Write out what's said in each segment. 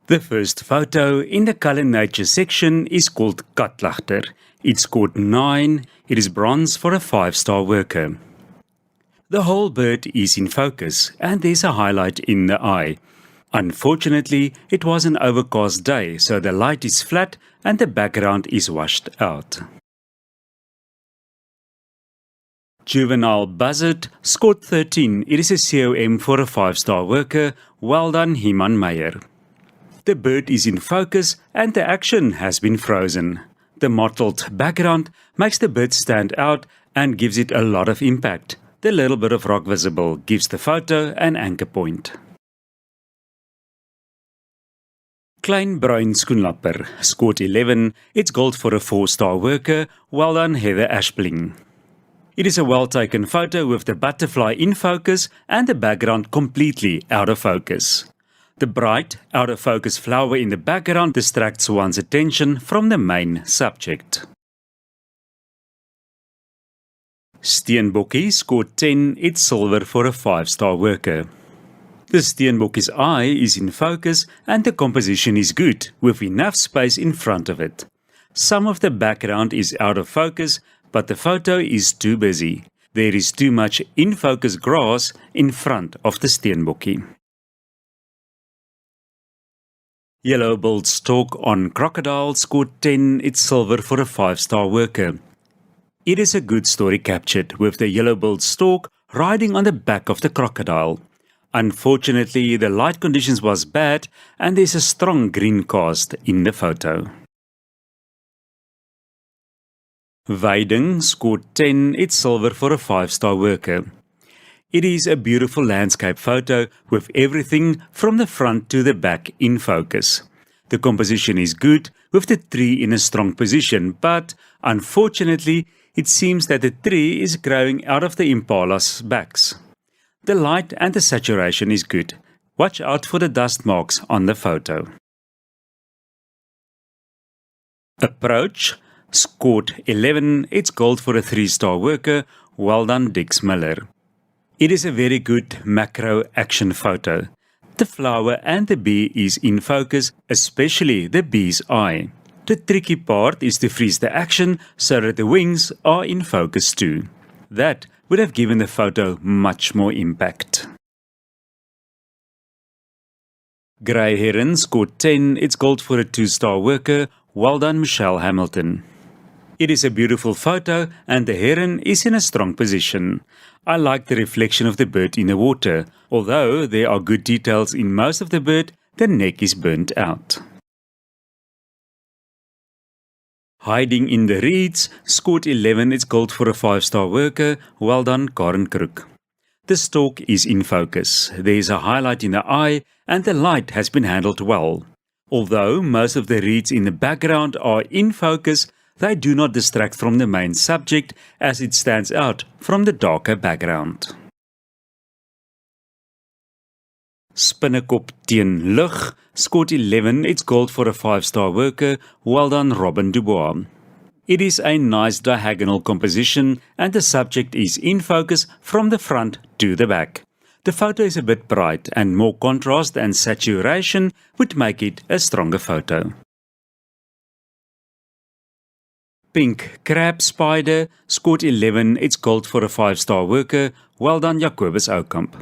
The first photo in the Color Nature section is called Katlachter. It scored 9. It is bronze for a 5-star worker. The whole bird is in focus and there's a highlight in the eye. Unfortunately, it was an overcast day, so the light is flat and the background is washed out. Juvenile Buzzard scored 13. It is a COM for a 5-star worker. Well done, Heman Meyer. The bird is in focus and the action has been frozen. The mottled background makes the bird stand out and gives it a lot of impact. The little bit of rock visible gives the photo an anchor point. Klein Bruin Schoenlapper scored 11. It's gold for a 4-star worker. Well done, Heather Ashbling. It is a well-taken photo with the butterfly in focus and the background completely out of focus. The bright, out-of-focus flower in the background distracts one's attention from the main subject. Steenbokkie scored 10. It's silver for a 5-star worker. The steenbokkie's eye is in focus and the composition is good, with enough space in front of it. Some of the background is out of focus, but the photo is too busy. There is too much in-focus grass in front of the steenbokkie. Yellow-billed stork on crocodile scored 10. It's silver for a 5-star worker. It is a good story captured with the yellow-billed stork riding on the back of the crocodile. Unfortunately, the light conditions was bad and there's a strong green cast in the photo. Weiding scored 10. It's silver for a 5-star worker. It is a beautiful landscape photo with everything from the front to the back in focus. The composition is good with the tree in a strong position, but unfortunately it seems that the tree is growing out of the impala's backs. The light and the saturation is good. Watch out for the dust marks on the photo. Approach scored 11. It's gold for a 3-star worker. Well done, Dix Miller. It is a very good macro action photo. The flower and the bee is in focus, especially the bee's eye. The tricky part is to freeze the action so that the wings are in focus too. That would have given the photo much more impact. Grey Heron scored 10. It's gold for a 2-star worker. Well done, Michelle Hamilton. It is a beautiful photo and the heron is in a strong position. I like the reflection of the bird in the water. Although there are good details in most of the bird, the neck is burnt out. Hiding in the reeds scored 11. It's gold for a 5-star worker. Well done, Karen Crook. The stork is in focus. There is a highlight in the eye and the light has been handled well. Although most of the reeds in the background are in focus, they do not distract from the main subject as it stands out from the darker background. Spinnekop teen lug scored 11. It's gold for a 5-star worker. Well done, Robin Dubois. It is a nice diagonal composition and the subject is in focus from the front to the back. The photo is a bit bright and more contrast and saturation would make it a stronger photo. Pink crab spider scored 11. It's gold for a 5-star worker. Well done, Jacobus Oukamp.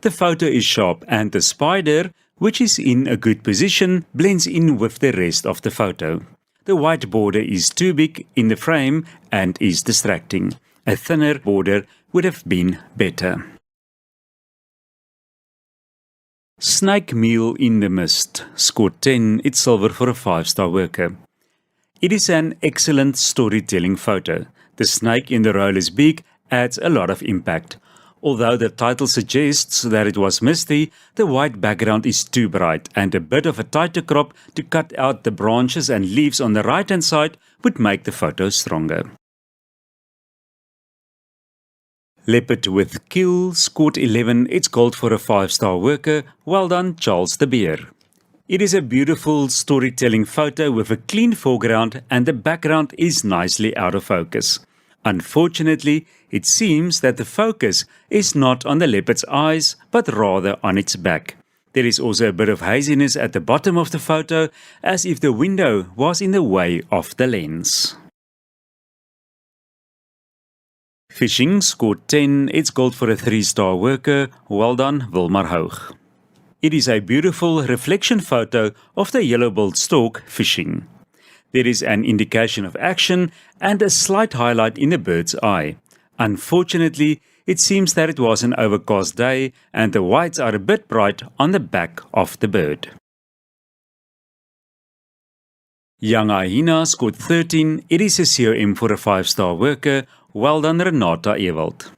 The photo is sharp and the spider, which is in a good position, blends in with the rest of the photo. The white border is too big in the frame and is distracting. A thinner border would have been better. Snake meal in the mist scored 10. It's silver for a 5-star worker. It is an excellent storytelling photo. The snake in the roller's beak adds a lot of impact. Although the title suggests that it was misty, the white background is too bright and a bit of a tighter crop to cut out the branches and leaves on the right-hand side would make the photo stronger. Leopard with Kill scored 11. It's gold for a 5-star worker. Well done, Charles de Beer. It is a beautiful storytelling photo with a clean foreground and the background is nicely out of focus. Unfortunately, it seems that the focus is not on the leopard's eyes but rather on its back. There is also a bit of haziness at the bottom of the photo, as if the window was in the way of the lens. Fishing scored 10, it's gold for a 3-star worker. Well done, Wilmar Hoog. It is a beautiful reflection photo of the yellow-billed stork fishing. There is an indication of action and a slight highlight in the bird's eye. Unfortunately, it seems that it was an overcast day and the whites are a bit bright on the back of the bird. Young hyena scored 13. It is a COM for a 5-star worker. Well done, Renata Ewald.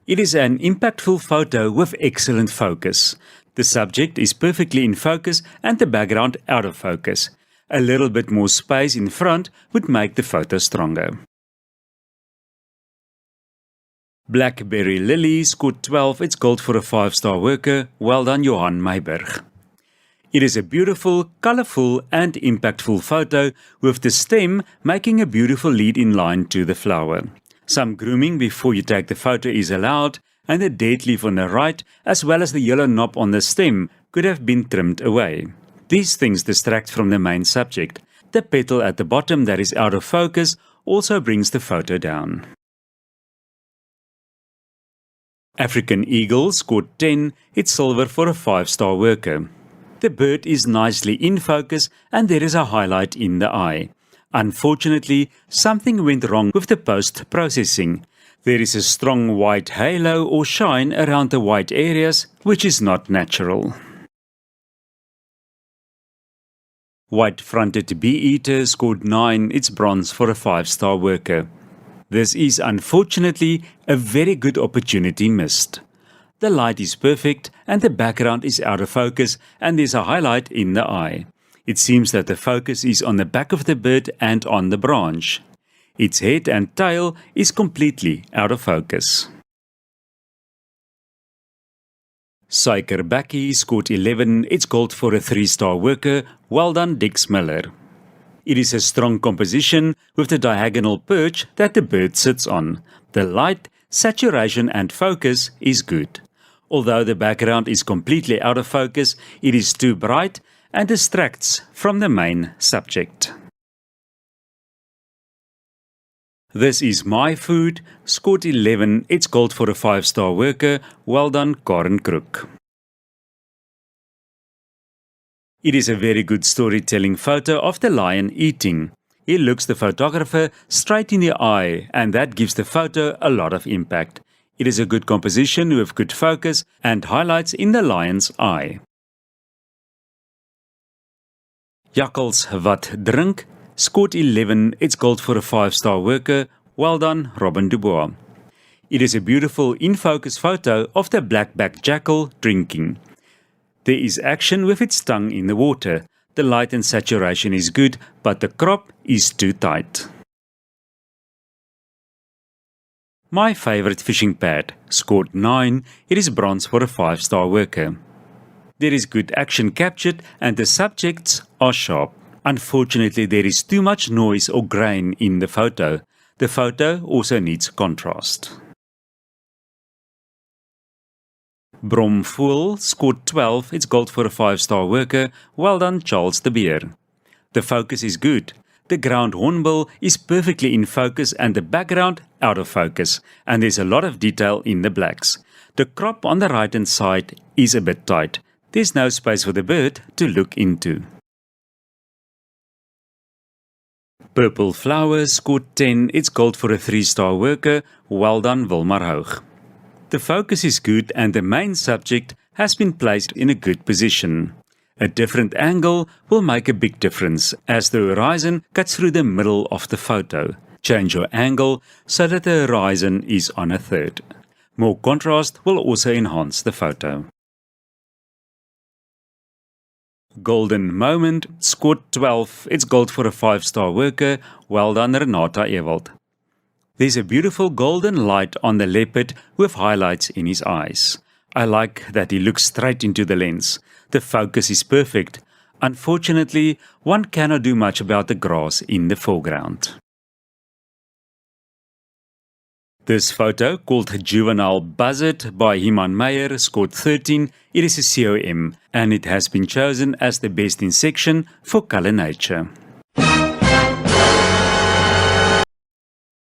It is an impactful photo with excellent focus. The subject is perfectly in focus and the background out of focus. A little bit more space in front would make the photo stronger. Blackberry Lily scored 12. It's gold for a 5-star worker. Well done, Johan Meiberg. It is a beautiful, colourful and impactful photo with the stem making a beautiful lead-in line to the flower. Some grooming before you take the photo is allowed, and the dead leaf on the right as well as the yellow knob on the stem could have been trimmed away. These things distract from the main subject. The petal at the bottom that is out of focus also brings the photo down. African eagle scored 10. It's silver for a 5-star worker. The bird is nicely in focus and there is a highlight in the eye. Unfortunately, something went wrong with the post-processing. There is a strong white halo or shine around the white areas, which is not natural. White-fronted bee-eater scored 9. It's bronze for a 5-star worker. This is unfortunately a very good opportunity missed. The light is perfect and the background is out of focus and there's a highlight in the eye. It seems that the focus is on the back of the bird and on the branch. Its head and tail is completely out of focus. Suikerbekkie scored 11. It's gold for a 3-star worker. Well done, Dix Miller. It is a strong composition with the diagonal perch that the bird sits on. The light, saturation and focus is good. Although the background is completely out of focus, it is too bright and distracts from the main subject. This is My Food, scored 11. It's gold for a 5-star worker. Well done, Karen Crook. It is a very good storytelling photo of the lion eating. He looks the photographer straight in the eye and that gives the photo a lot of impact. It is a good composition with good focus and highlights in the lion's eye. Jakkals wat drink scored 11. It's gold for a 5-star worker. Well done, Robin Dubois. It is a beautiful in-focus photo of the black-backed jackal drinking. There is action with its tongue in the water. The light and saturation is good, but the crop is too tight. My favorite fishing pad scored 9. It is bronze for a 5-star worker. There is good action captured and the subjects are sharp. Unfortunately, there is too much noise or grain in the photo. The photo also needs contrast. Bromvoël scored 12. It's gold for a 5-star worker. Well done, Charles de Beer. The focus is good. The ground hornbill is perfectly in focus and the background out of focus. And there's a lot of detail in the blacks. The crop on the right hand side is a bit tight. There's no space for the bird to look into. Purple flower scored 10. It's gold for a 3-star worker. Well done, Wilmar Hoog. The focus is good and the main subject has been placed in a good position. A different angle will make a big difference as the horizon cuts through the middle of the photo. Change your angle so that the horizon is on a third. More contrast will also enhance the photo. Golden Moment scored 12. It's gold for a 5-star worker. Well done, Renata Ewald. There's a beautiful golden light on the leopard with highlights in his eyes. I like that he looks straight into the lens. The focus is perfect. Unfortunately, one cannot do much about the grass in the foreground. This photo, called Juvenile Buzzard by Himan Meyer, scored 13. It is a COM, and it has been chosen as the best in section for Color Nature.